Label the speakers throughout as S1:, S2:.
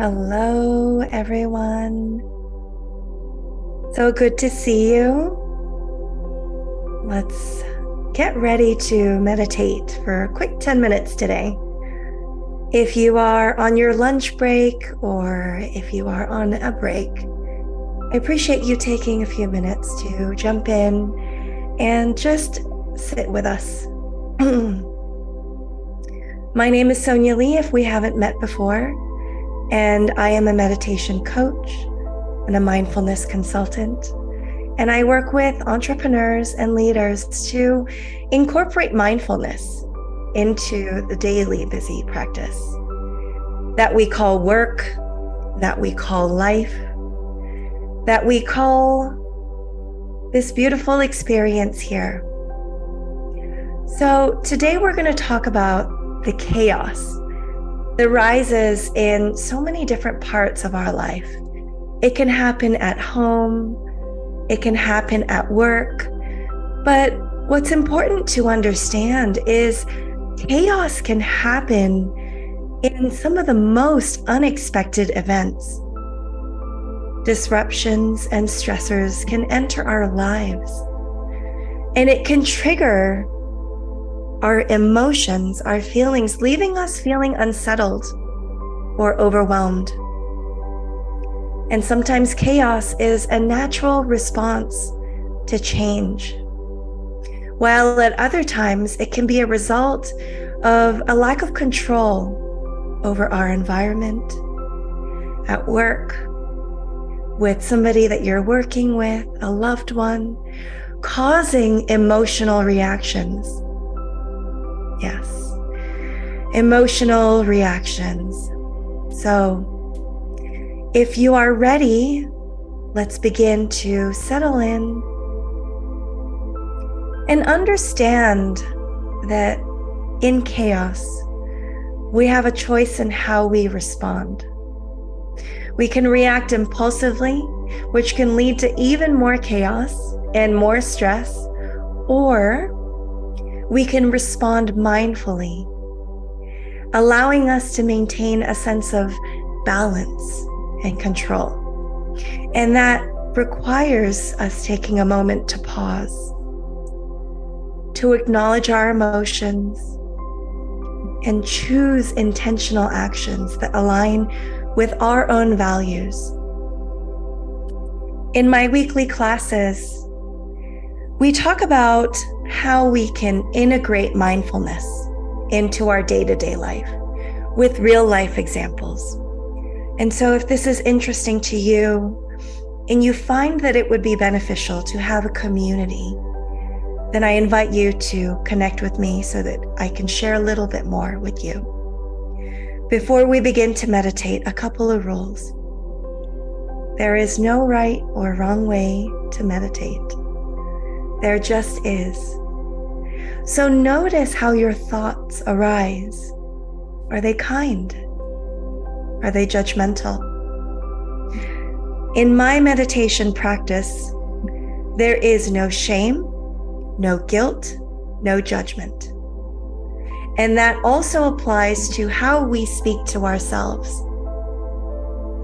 S1: Hello, everyone. So good to see you. Let's get ready to meditate for a quick 10 minutes today. If you are on your lunch break or if you are on a break, I appreciate you taking a few minutes to jump in and just sit with us. My name is Sonya if we haven't met before, and I am a meditation coach and a mindfulness consultant. And I work with entrepreneurs and leaders to incorporate mindfulness into the daily busy practice that we call work, that we call life, that we call this beautiful experience here. So today we're going to talk about the chaos that rises in so many different parts of our life. It can happen at home, it can happen at work, but what's important to understand is chaos can happen in some of the most unexpected events. Disruptions and stressors can enter our lives, and it can trigger our emotions, our feelings, leaving us feeling unsettled or overwhelmed. And sometimes chaos is a natural response to change, while at other times it can be a result of a lack of control over our environment, at work, with somebody that you're working with, a loved one, causing emotional reactions. Yes, emotional reactions. So if you are ready, let's begin to settle in and understand that in chaos, we have a choice in how we respond. We can react impulsively, which can lead to even more chaos and more stress, or we can respond mindfully, allowing us to maintain a sense of balance and control. And that requires us taking a moment to pause, to acknowledge our emotions, and choose intentional actions that align with our own values. In my weekly classes, we talk about how we can integrate mindfulness into our day-to-day life with real life examples. And so if this is interesting to you and you find that it would be beneficial to have a community, then I invite you to connect with me so that I can share a little bit more with you. Before we begin to meditate, a couple of rules. There is no right or wrong way to meditate. There just is. So notice how your thoughts arise. Are they kind? Are they judgmental? In my meditation practice, there is no shame, no guilt, no judgment. And that also applies to how we speak to ourselves.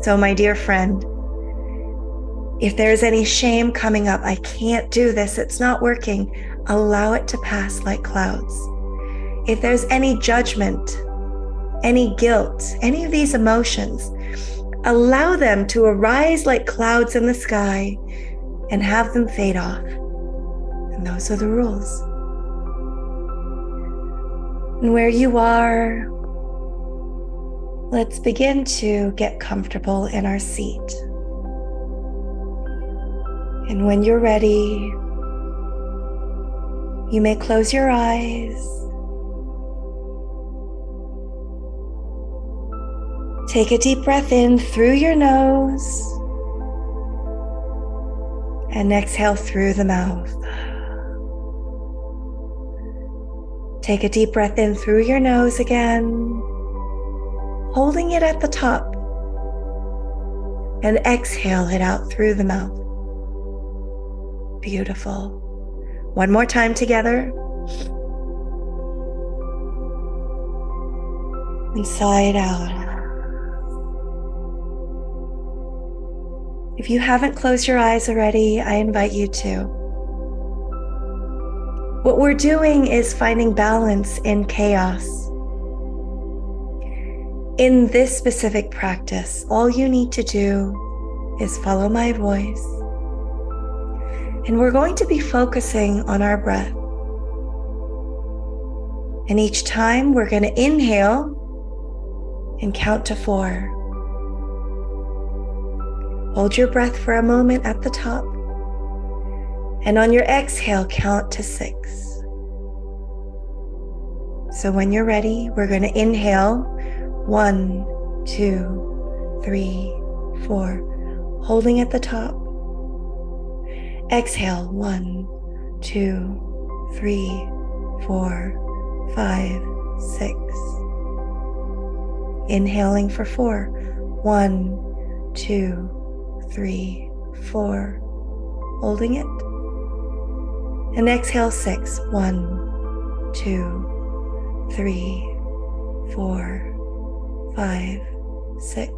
S1: So my dear friend, if there's any shame coming up, I can't do this, it's not working, allow it to pass like clouds. If there's any judgment, any guilt, any of these emotions, allow them to arise like clouds in the sky and have them fade off. And those are the rules. And where you are, let's begin to get comfortable in our seat. And when you're ready, you may close your eyes. Take a deep breath in through your nose and exhale through the mouth. Take a deep breath in through your nose again, holding it at the top, and exhale it out through the mouth. Beautiful. One more time together. Inside out. If you haven't closed your eyes already, I invite you to. What we're doing is finding balance in chaos. In this specific practice, all you need to do is follow my voice. And we're going to be focusing on our breath. And each time we're going to inhale and count to 4. Hold your breath for a moment at the top. And on your exhale, count to 6. So when you're ready, we're going to inhale 1, 2, 3, 4, holding at the top. Exhale 1, 2, 3, 4, 5, 6. Inhaling for 4. 1, 2, 3, 4. Holding it. And exhale 6. 1, 2, 3, 4, 5, 6.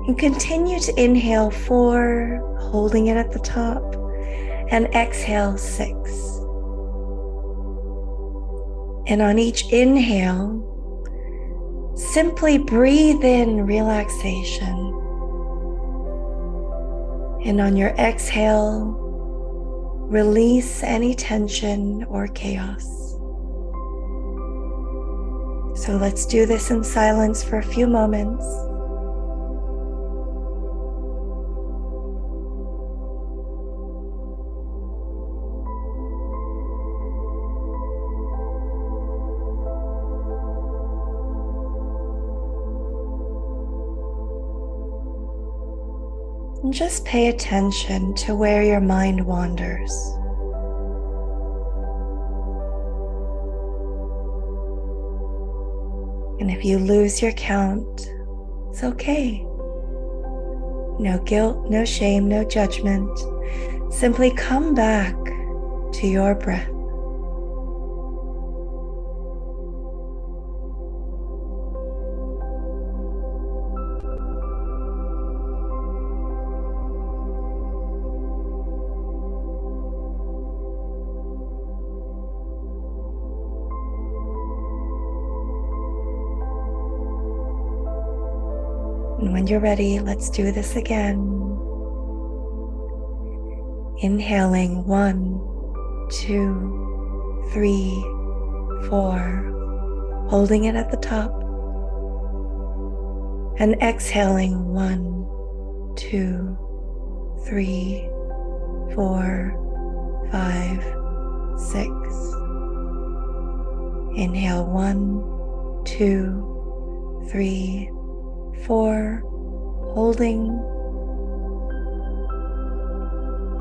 S1: And continue to inhale 4, holding it at the top, and exhale 6. And on each inhale, simply breathe in relaxation. And on your exhale, release any tension or chaos. So let's do this in silence for a few moments. And just pay attention to where your mind wanders. And if you lose your count, it's okay. No guilt, no shame, no judgment. Simply come back to your breath. And when you're ready, let's do this again. Inhaling 1, 2, 3, 4, holding it at the top. And exhaling 1, 2, 3, 4, 5, 6. Inhale 1, 2, 3, 4, holding.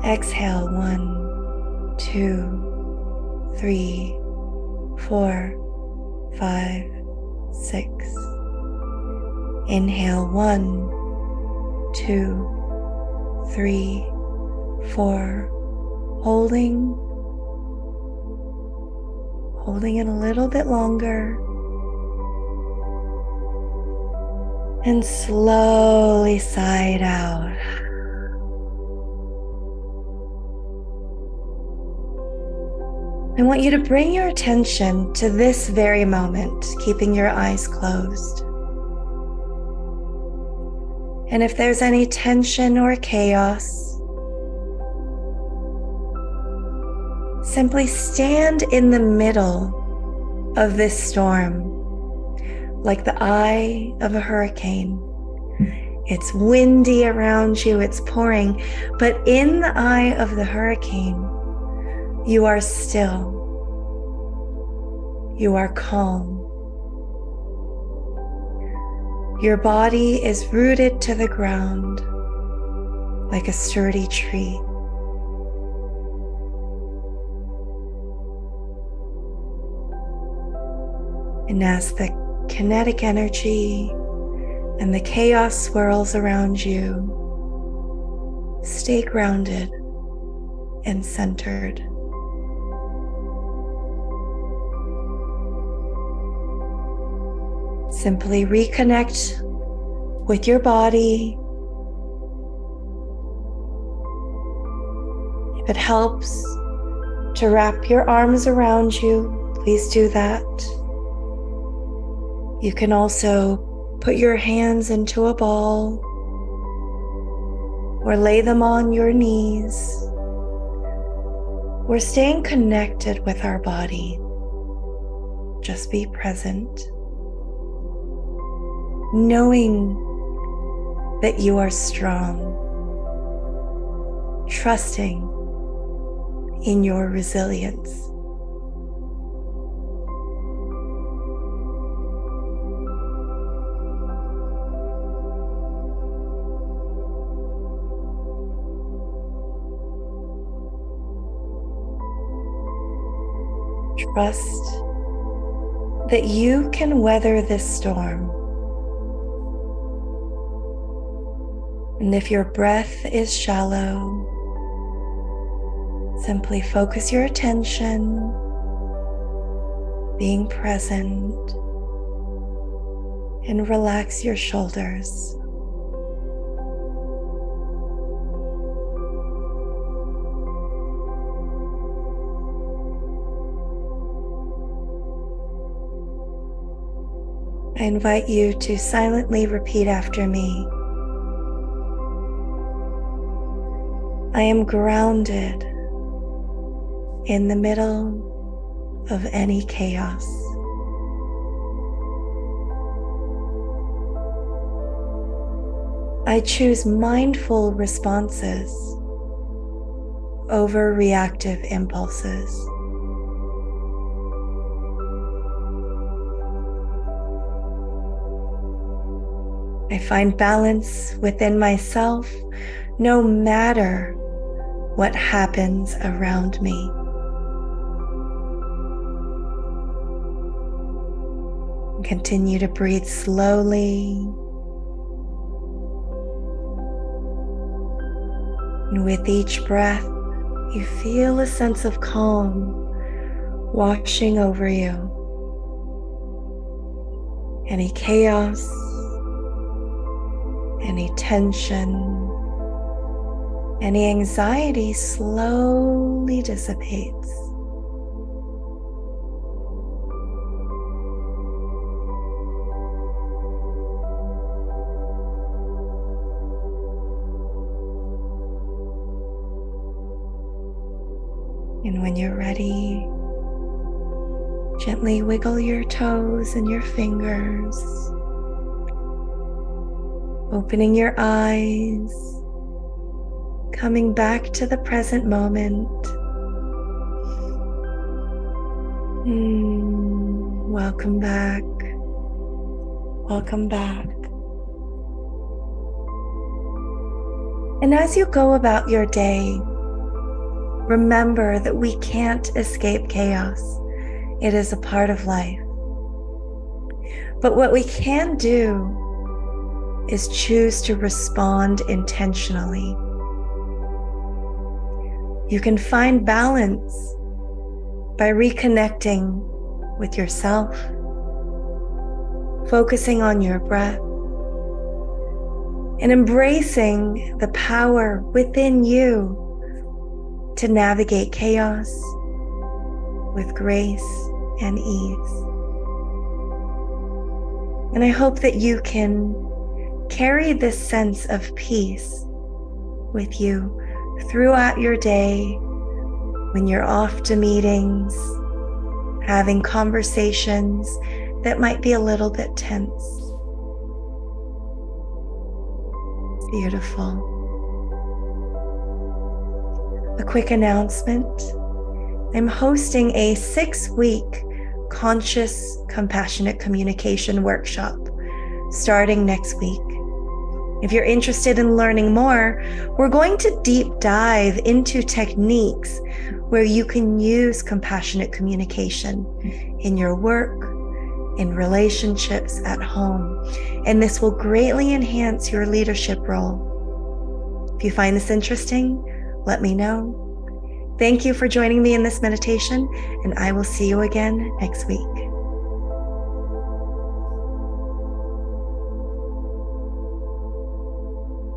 S1: Exhale 1, 2, 3, 4, 5, 6. Inhale 1, 2, 3, 4, holding. Holding it a little bit longer. And slowly sigh it out. I want you to bring your attention to this very moment, keeping your eyes closed. And if there's any tension or chaos, simply stand in the middle of this storm. Like the eye of a hurricane. It's windy around you, it's pouring, but in the eye of the hurricane, you are still. You are calm. Your body is rooted to the ground like a sturdy tree. And as the kinetic energy and the chaos swirls around you, stay grounded and centered. Simply reconnect with your body If it helps to wrap your arms around you, please do that. You can also put your hands into a ball or lay them on your knees. We're staying connected with our body. Just be present, knowing that you are strong, trusting in your resilience. Trust that you can weather this storm. And if your breath is shallow, simply focus your attention, being present, and relax your shoulders. I invite you to silently repeat after me. I am grounded in the middle of any chaos. I choose mindful responses over reactive impulses. I find balance within myself no matter what happens around me. Continue to breathe slowly. And with each breath, you feel a sense of calm washing over you. Any chaos, any tension, any anxiety slowly dissipates. And when you're ready, gently wiggle your toes and your fingers, opening your eyes, coming back to the present moment. Welcome back. Welcome back. And as you go about your day, remember that we can't escape chaos. It is a part of life. But what we can do is choose to respond intentionally. You can find balance by reconnecting with yourself, focusing on your breath, and embracing the power within you to navigate chaos with grace and ease. And I hope that you can carry this sense of peace with you throughout your day when you're off to meetings, having conversations that might be a little bit tense. Beautiful. A quick announcement. I'm hosting a 6-week conscious, compassionate communication workshop starting next week. If you're interested in learning more, we're going to deep dive into techniques where you can use compassionate communication in your work, in relationships, at home, and this will greatly enhance your leadership role. If you find this interesting, let me know. Thank you for joining me in this meditation, and I will see you again next week.